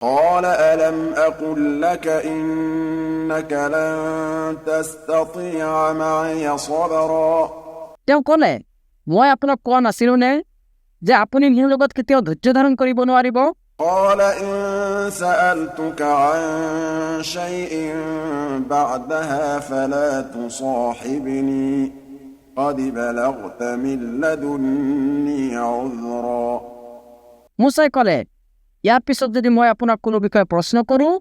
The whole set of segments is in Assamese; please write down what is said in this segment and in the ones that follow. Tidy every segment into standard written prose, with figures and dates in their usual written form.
قال ألم أقل لك إنك لن تستطيع معي صبرا তেওঁ ক'লে, মই আপোনাক কোৱা নাছিলোনে যে আপুনি মোৰ লগত কেতিয়াও ধৈৰ্য ধাৰণ কৰিব নোৱাৰিব? قال إن سألتك عن شيء بعدها فلا تصاحبني قد بلغت من لدني عذرا মুছাই ক'লে, ইয়াৰ পিছত যদি মই আপোনাক কোনো বিষয়ে প্ৰশ্ন কৰোঁ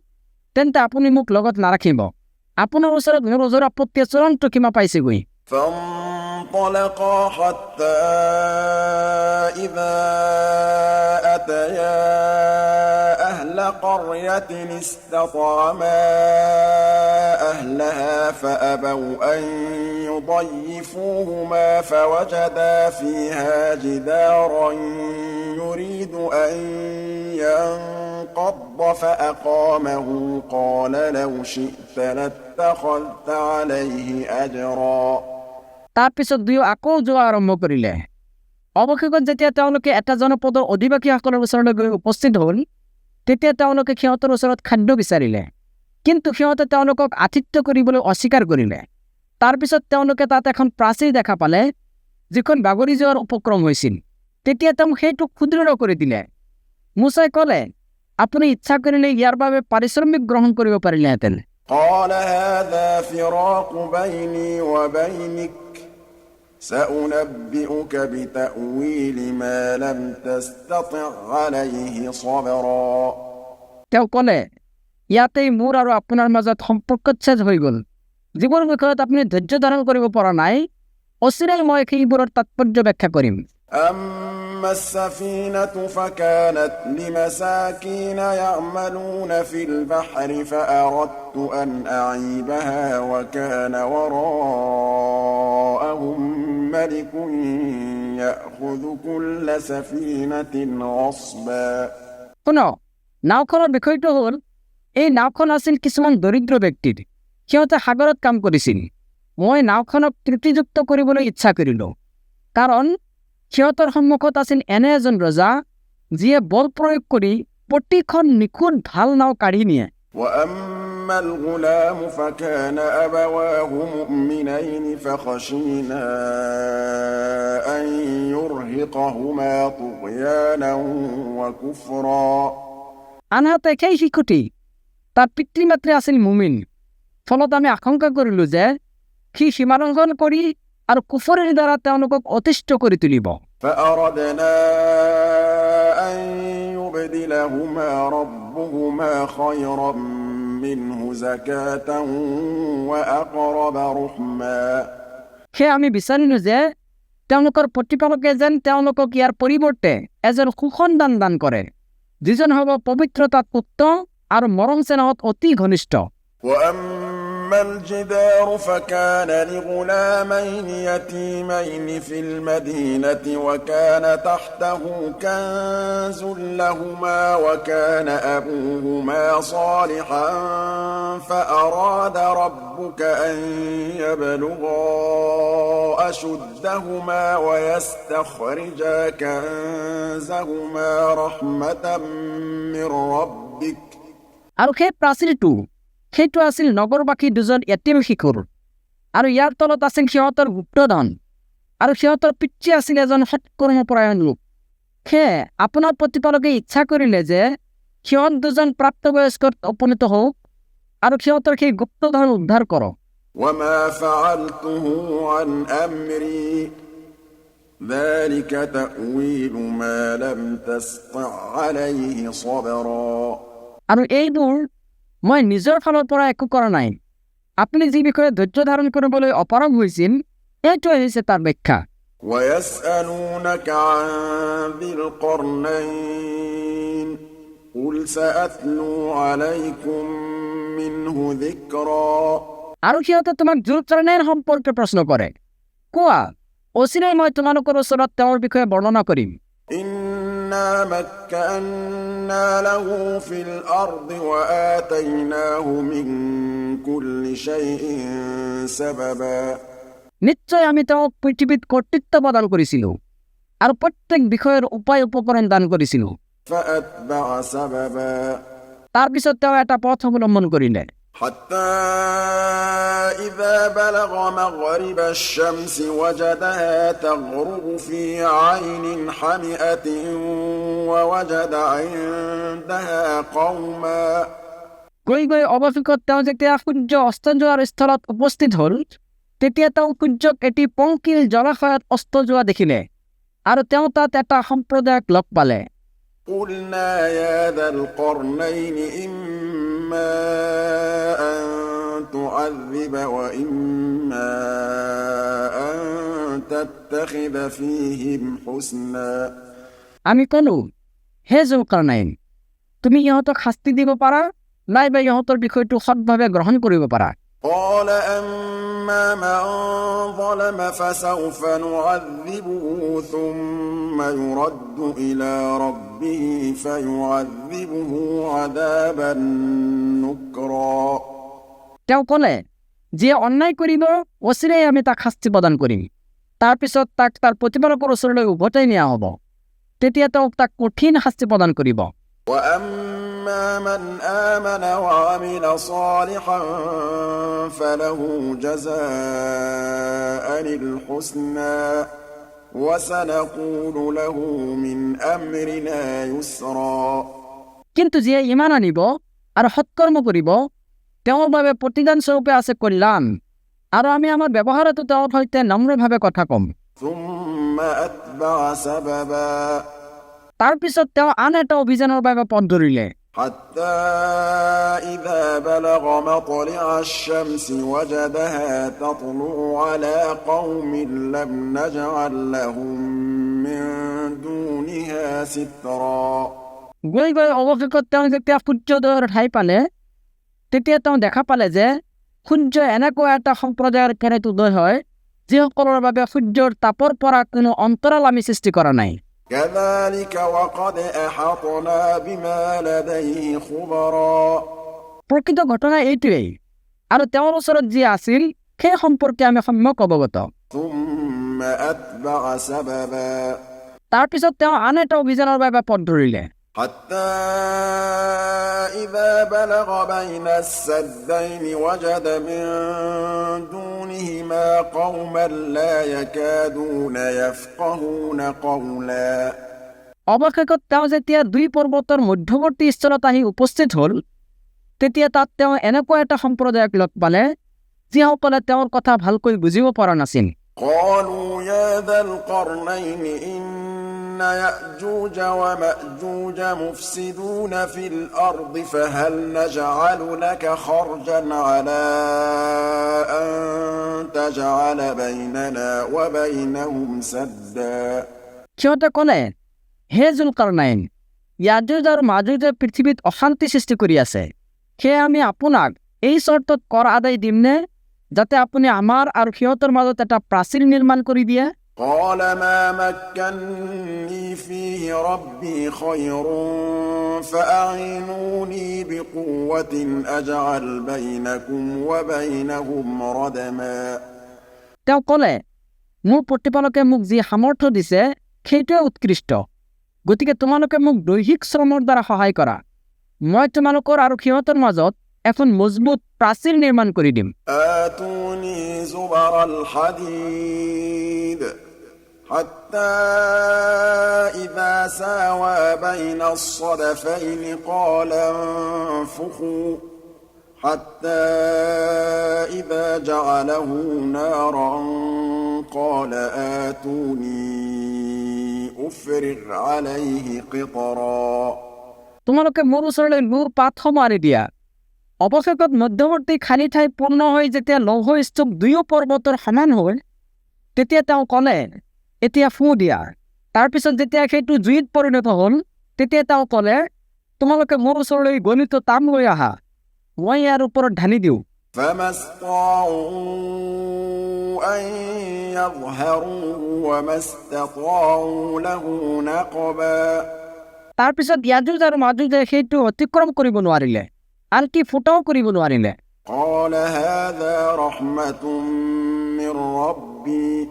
তেন্তে আপুনি মোক লগত নাৰাখিব। আপোনাৰ ওচৰত মোৰ ওজৰ আপত্তিয়ে চূড়ান্ত সীমা পাইছেগৈ। فانطلقا حتى إذا أتيا أهل قرية استطعما أهلها فأبوا أن يضيفوهما فوجدا فيها جدارا يريد أن ينقض فأقامه قال لو شئت لاتخذت عليه أجرا তাৰ পিছত দুয়ো আকৌ যোৱা আৰম্ভ কৰিলে। অৱশেষত যেতিয়া তেওঁলোকে এটা জনপদৰ অধিবাসীসকলৰ ওচৰলৈ গৈ উপস্থিত হ'ল তেতিয়া তেওঁলোকে সিহঁতৰ ওচৰত খাদ্য বিচাৰিলে, কিন্তু সিহঁতে তেওঁলোকক আতিথ্য কৰিবলৈ অস্বীকাৰ কৰিলে। তাৰপিছত তেওঁলোকে তাত এখন প্ৰাচীৰ দেখা পালে যিখন বাগৰি যোৱাৰ উপক্ৰম হৈছিল। তেতিয়া তেওঁ সেইটো সুদৃঢ় কৰি দিলে। মুছাই ক'লে, আপুনি ইচ্ছা কৰিলে ইয়াৰ বাবে পাৰিশ্ৰমিক গ্ৰহণ কৰিব পাৰিলেহেঁতেন। قال هذا فراق بيني وبينك سأنبئك بتأويل ما لم تستطع عليه صبرا তেওঁ ক'লে, ইয়াতেই মোৰ আৰু আপোনাৰ মাজত সম্পৰ্কচ্ছেদ হৈ গ'ল। যিবোৰ বিষয়ত আপুনি ধৈৰ্য ধাৰণ কৰিব পৰা নাই, অচিৰেই মই সেইবোৰৰ তাৎপৰ্য ব্যাখ্যা কৰিম। أما السفينة فكانت لمساكين يعملون في البحر فأردت أن أعيبها وكان وراءهم ملك يأخذ كل سفينة غصبا শুনো, নাওখনৰ বিষয়টো হ'ল, এই নাওখন আছিল কিছুমান দৰিদ্ৰ ব্যক্তিৰ। সিহঁতে সাগৰত কাম কৰিছিল। মই নাওখনক ত্ৰুটিযুক্ত কৰিবলৈ ইচ্ছা কৰিলোঁ, কাৰণ সিহঁতৰ সন্মুখত আছিল এনে এজন ৰজা যিয়ে বল প্ৰয়োগ কৰি প্ৰতিখন নিখুঁত ভাল নাও কাঢ়ি নিয়ে। وأما الغلام فكان أبواه مؤمنين فخشينا أن يرهقهما طغيانا وكفرا আনহাতে সেই শিশুটি তাৰ পিতৃ মাতৃ আছিল মুমিন। ফলত আমি আশংকা কৰিলোঁ যে সি সীমালংঘন কৰি আৰু কুফৰৰ দ্বাৰা তেওঁলোকক অতিষ্ঠ কৰি তুলিব। فأردنا أن يبدلهما ربهما خيرا منه زكاة وأقرب رحما সেয়ে আমি বিচাৰিলোঁ যে তেওঁলোকৰ প্ৰতিপালকে যেন তেওঁলোকক ইয়াৰ পৰিৱৰ্তে এজন সুসন্তান দান কৰে, যিজন হ'ব পবিত্ৰতাত উক্ত আৰু মৰম চেনেহত অতি ঘনিষ্ঠ। وأما الجدار فكان لغلامين يتيمين في المدينة وكان تحته كنز لهما وكان أبوهما صالحا فأراد ربك أن يبلغا أشدهما ويستخرجا كنزهما رحمة من ربك আৰু সেই প্ৰাচীৰটো সেইটো আছিল নগৰবাসী দুজন এটিম শিশুৰ, আৰু ইয়াৰ তলত আছিল সিহঁতৰ গুপ্তধন, আৰু সিহঁতৰ পিতৃ আছিল এজন সৎকৰ্মপৰায়ণ লোক। সেয়ে আপোনাৰ প্ৰতিপালকে ইচ্ছা কৰিলে যে সিহঁত দুজন প্ৰাপ্তবয়স্কত উপনীত হওক আৰু সিহঁতৰ সেই গুপ্তধন উদ্ধাৰ কৰক। وما فعلته عن أمري ذلك تأويل ما لم تستطع عليه صبرا আৰু এইবোৰ মই নিজৰ ফালৰ পৰা একো কৰা নাই। আপুনি যি বিষয়ে ধৈৰ্য ধাৰণ কৰিবলৈ অপাৰগ হৈছিল এইটোৱে হৈছে তাৰ ব্যাখ্যা। ويسألونك عن ذي القرنين قل سأتلو عليكم منه ذكرا আৰু সিহঁতে তোমাক জুলকাৰনাইন সম্পৰ্কে প্ৰশ্ন কৰে। কোৱা, অচিৰেই মই তোমালোকৰ ওচৰত তেওঁৰ বিষয়ে বৰ্ণনা কৰিম। إنا مكنا له في الأرض وآتيناه من كل شيء سببا নিশ্চয় আমি তেওঁক পৃথিৱীত কৰ্তৃত্ব প্ৰদান কৰিছিলোঁ আৰু প্ৰত্যেক বিষয়ৰ উপায় উপকৰণ দান কৰিছিলোঁ। فأتبع سببا তাৰ পিছত তেওঁ এটা পথ অৱলম্বন কৰিলে حتى إذا بلغ مغرب الشمس وجدها تغرب في عين حمئة ووجد عندها قوما গৈ গৈ অৱশেষত তেওঁ যেতিয়া সূৰ্য অস্ত যোৱাৰ স্থলত উপস্থিত হ'ল তেতিয়া তেওঁ সূৰ্যক এটি পংকিল জলাশয়ত অস্ত যোৱা দেখিলে আৰু তেওঁ তাত এটা সম্প্ৰদায়ক লগ পালে قلنا يا ذا القرنين إما أن تعذب وإما أن تتخذ فيهم حسنا আমি কলো হে জুলকাৰনাইন তুমি ইহঁতক শাস্তি দিব পাৰা নাইবা ইহঁতৰ বিষয়টো সৎভাৱে গ্ৰহণ কৰিব পাৰা قال أما من ظلم فسوف نعذبه ثم يرد إلى ربه فيعذبه عذابا نكرا তেওঁ ক'লে যিয়ে অন্যায় কৰিব অচিৰেই আমি তাক শাস্তি প্ৰদান কৰিম তাৰপিছত তাক তাৰ প্ৰতিপালকৰ ওচৰলৈ উভতাই নিয়া হ'ব তেতিয়া তেওঁক তাক কঠিন শাস্তি প্ৰদান কৰিব وأما من آمن وعمل صالحا فله جزاء الحسنى وسنقول له من أمرنا يسرا কিন্তু যিয়ে ইমান আনিব আৰু সৎকৰ্ম কৰিব তেওঁৰ বাবে প্ৰতিদান স্বৰূপে আছে কল্যাণ আৰু আমি আমাৰ ব্যৱহাৰতো তেওঁৰ সৈতে নম্ৰভাৱে কথা ক'ম ثم أتبع سببا তাৰপিছত তেওঁ আন এটা অভিযানৰ বাবে পথ ধৰিলে حتى إذا بلغ مطلع الشمس وجدها تطلع على قوم لم نجعل لهم من دونها سترا গৈ গৈ অৱশেষত তেওঁ যেতিয়া সূৰ্যোদয়ৰ ঠাই পালে তেতিয়া তেওঁ দেখা পালে যে সূৰ্য এনেকুৱা এটা সম্প্ৰদায়ৰ কেৰেত উদয় হয় যিসকলৰ বাবে সূৰ্যৰ তাপৰ পৰা কোনো অন্তৰাল আমি সৃষ্টি কৰা নাই كذلك وقد أحطنا بما لديه خبرا প্ৰকৃত ঘটনা এইটোৱেই আৰু তেওঁৰ ওচৰত যি আছিল সেই সম্পৰ্কে আমি সম্যক অৱগত ثم أتبع سببا তাৰপিছত তেওঁ আন এটা অভিযানৰ বাবে পথ ধৰিলে حتى إذا بلغ بين السدين وجد من دونهما قوما لا يكادون يفقهون قولا অৱশেষত তেওঁ যেতিয়া দুই পৰ্বতৰ মধ্যৱৰ্তী স্থলত আহি উপস্থিত হ'ল তেতিয়া তাত তেওঁ এনেকুৱা এটা সম্প্ৰদায়ক লগ পালে যিসকলে তেওঁৰ কথা ভালকৈ বুজিব পৰা নাছিল قالوا يا ذا القرنين إن يأجوج ومأجوج مفسدون في الأرض فهل نجعل لك خرجا على أن تجعل بيننا وبينهم سدا সিহঁতে ক'লে হে জুলকাৰনাইন ইয়াজুজ আৰু মাজুজে পৃথিৱীত অশান্তি সৃষ্টি কৰি আছে সেয়ে আমি আপোনাক এই চৰ্তত কৰ আদায় দিমনে যাতে আপুনি আমাৰ আৰু সিহঁতৰ মাজত এটা প্ৰাচীৰ নিৰ্মাণ কৰি দিয়ে قال ما مكنني فيه ربي خير فأعينوني بقوة أجعل بينكم وبينهم ردما তেওঁ ক'লে মোৰ প্ৰতিপালকে মোক যি সামৰ্থ্য দিছে সেইটোৱে উৎকৃষ্ট গতিকে তোমালোকে মোক দৈহিক শ্ৰমৰ দ্বাৰা সহায় কৰা মই তোমালোকৰ আৰু সিহঁতৰ মাজত এখন মজবুত প্ৰাচীৰ নিৰ্মাণ কৰি দিম آتوني زبر الحديد حتى إذا ساوى بين الصدفين قال انفخوا حتى إذا جعله نارا قال آتوني أفرغ عليه قطرا তোমালোকে মোৰ ওচৰলৈ লুৰ পাতসমূহ আনি দিয়া অৱশেষত মধ্যৱৰ্তী খালী ঠাই পূৰ্ণ হৈ যেতিয়া লৌহ স্তূপ দুয়ো পৰ্বতৰ সমান হ'ল তেতিয়া তেওঁ ক'লে এতিয়া ফুঁ দিয়া তাৰপিছত যেতিয়া সেইটো জুইত পৰিণত হ'ল তেতিয়া তেওঁ ক'লে তোমালোকে মোৰ ওচৰলৈ গলিত তাম লৈ আহা মই ইয়াৰ ওপৰত ঢালি দিওঁ فما استطاعوا أن يظهروه وما استطاعوا له نقبا তাৰপিছত ইয়াজুজ আৰু মাজুজে সেইটো অতিক্ৰম কৰিব নোৱাৰিলে আনকি ফুটাও কৰিব নোৱাৰিলে قال هذا رحمة من ربي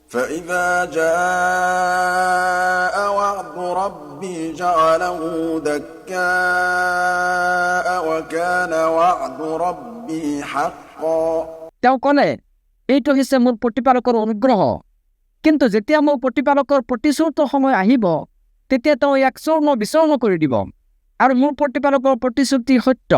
فإذا جاء وعد ربي جعله دكاء وكان وعد ربي حقا তেওঁ ক'লে এইটো হৈছে মোৰ প্ৰতিপালকৰ অনুগ্ৰহ কিন্তু যেতিয়া মোৰ প্ৰতিপালকৰ প্ৰতিশ্ৰুত সময় আহিব তেতিয়া তেওঁ ইয়াক চূৰ্ণ বিচূৰ্ণ কৰি দিব আৰু মোৰ প্ৰতিপালকৰ প্ৰতিশ্ৰুতি সত্য